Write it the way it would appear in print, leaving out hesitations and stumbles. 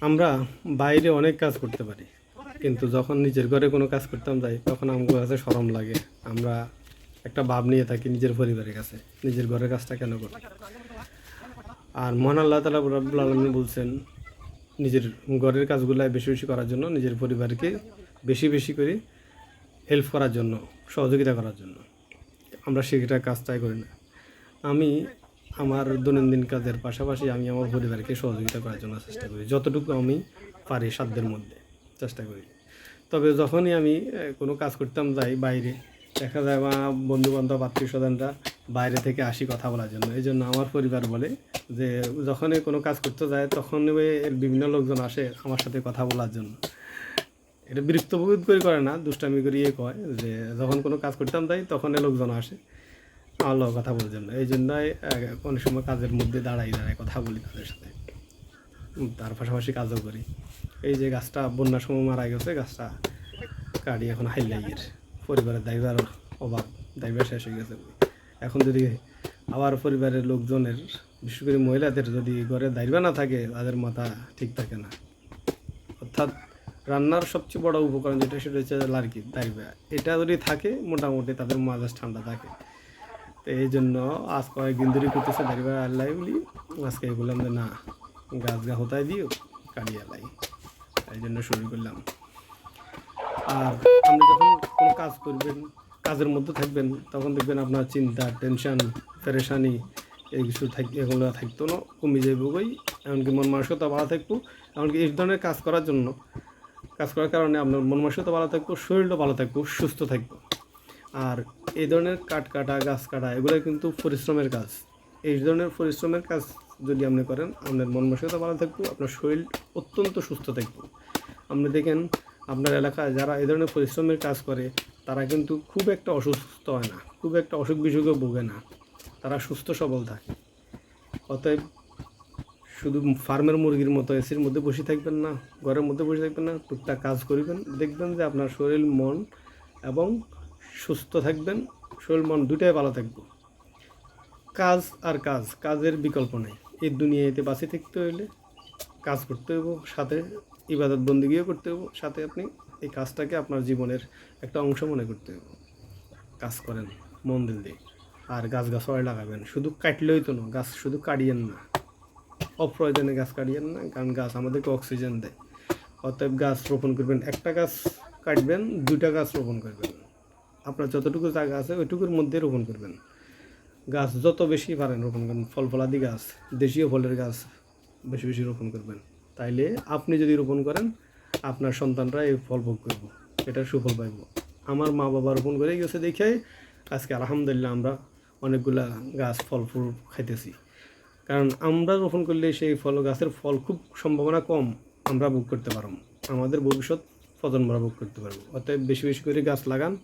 আমরা বাইরে অনেক কাজ করতে পারি, কিন্তু যখন নিজের ঘরে কোনো কাজ করতাম যাই তখন আমার কাছে শরম লাগে। আমরা একটা ভাব নিয়ে থাকি নিজের পরিবারের কাছে, নিজের ঘরের কাজটা কেন করি। আর মহান আল্লাহ তাআলা রাব্বুল আলামিন বলছেন নিজের ঘরের কাজগুলো বেশি বেশি করার জন্য, নিজের পরিবারকে বেশি বেশি করে হেল্প করার জন্য, সহযোগিতা করার জন্য। আমরা সেটা কাজটাই করি না। আমি আমার দৈনন্দিন কাজের পাশাপাশি আমি আমার পরিবারকে সহযোগিতা করার জন্য চেষ্টা করি, যতটুকু আমি পারি সাধ্যের মধ্যে চেষ্টা করি। তবে যখনই আমি কোনো কাজ করতাম যাই বাইরে, দেখা যায় বা বন্ধুবান্ধব আত্মীয় স্বজনরা বাইরে থেকে আসি কথা বলার জন্য, এই জন্য আমার পরিবার বলে যে যখনই কোনো কাজ করতে যায় তখন এর বিভিন্ন লোকজন আসে আমার সাথে কথা বলার জন্য। এটা বিরক্ত বোধ করে না, দুষ্টামি করিয়ে কয় যে যখন কোনো কাজ করতাম যাই তখন লোকজন আসে আলো কথা বলার জন্য। এই জন্যই অনেক সময় কাজের মধ্যে দাঁড়াই কথা বলি তাদের সাথে। তার পাশাপাশি কাজও করি। এই যে গাছটা বন্যার সময় মারা গেছে, গাছটা কাটি এখন হাইলাইয়ের পরিবারের দায়িত্বের অভাব, দায়িত্ব শেষ হয়ে গেছে। এখন যদি আবার পরিবারের লোকজনের, বিশেষ করে মহিলাদের যদি ঘরের দায়িত্ব না থাকে, তাদের মাথা ঠিক থাকে না। অর্থাৎ রান্নার সবচেয়ে বড় উপকরণ যেটা, সেটা হচ্ছে লার্কি দায়িত্ব। এটা যদি থাকে মোটামুটি তাদের মাজাজ ঠান্ডা থাকে। তো এই জন্য আজ কয়েকদিন ধরে করতেছে দাঁড়িয়ে আল্লাহ বলি, আজকে বললাম যে না, গাছ গা হতায় দিও কাটি আল্লাহ, এই জন্য শুরু করলাম। আর আপনি যখন কোনো কাজ করবেন, কাজের মধ্যে থাকবেন, তখন দেখবেন আপনার চিন্তা, টেনশন, পেরেশানি এই কিছু এগুলো থাকতো না, কমে যাইব বই। এমনকি মন মানসিকতা ভালো থাকবো। এমনকি এই ধরনের কাজ করার জন্য, কাজ করার কারণে আপনার মন মানসিকতা ভালো থাকবো, শরীরটা ভালো থাকবো, সুস্থ থাকবো। আর এই ধরনের কাঠ কাটা, গাছ কাটা, এগুলো কিন্তু পরিশ্রমের কাজ। এই ধরনের পরিশ্রমের কাজ যদি আপনি করেন, আপনার মন মানসিকতা ভালো থাকবো, আপনার শরীর অত্যন্ত সুস্থ থাকবে। আপনি দেখেন আপনার এলাকায় যারা এই ধরনের পরিশ্রমের কাজ করে, তারা কিন্তু খুব একটা অসুস্থ হয় না, খুব একটা অসুখ বিসুখে ভোগে না, তারা সুস্থ সবল থাকে। অতএব শুধু ফার্মের মুরগির মতো এসির মধ্যে বসে থাকবেন না, ঘরের মধ্যে বসে থাকবেন না, টুকটাক কাজ করবেন, দেখবেন যে আপনার শরীর মন এবং সুস্থ থাকবেন, শরীর মন দুটাই ভালো থাকবে। কাজ আর কাজ, কাজের বিকল্প নেই। এই দুনিয়াতে বাঁচে থাকতে হইলে কাজ করতে হইব, সাথে ইবাদত বন্দেগীও করতে হইব, সাথে আপনি এই কাজটাকে আপনার জীবনের একটা অংশ মনে করতে হইব। কাজ করেন মন দিল দিয়ে, আর গাছ গাছড়াই লাগাবেন। শুধু কাটলেই তো না, গাছ শুধু কাটিয়েন না, অপ্রয়োজনে গাছ কাটিয়েন না, কারণ গাছ আমাদেরকে অক্সিজেন দেয়। অতএব গাছ রোপণ করবেন, একটা গাছ কাটবেন, দুইটা গাছ রোপণ করবেন। আপনার যতটুকু জায়গা আছে ওইটুকুর মধ্যে রোপণ করবেন। গাছ যত বেশি পারেন রোপণ করবেন, ফল ফলাদি গাছ, দেশীয় ফলের গাছ বেশি বেশি রোপণ করবেন। তাইলে আপনি যদি রোপণ করেন, আপনার সন্তানরা এই ফল ভোগ করব, এটার সুফল পাইব। আমার মা বাবা রোপণ করে গেছে দেখে আজকে আলহামদুলিল্লাহ আমরা অনেকগুলা গাছ ফল ফুল খাইতেছি। কারণ আমরা রোপণ করলে সেই ফল, গাছের ফল খুব সম্ভাবনা কম আমরা ভোগ করতে পারব, আমাদের ভবিষ্যৎ প্রজন্মরা ভোগ করতে পারবো। অতএব বেশি বেশি করে গাছ লাগান।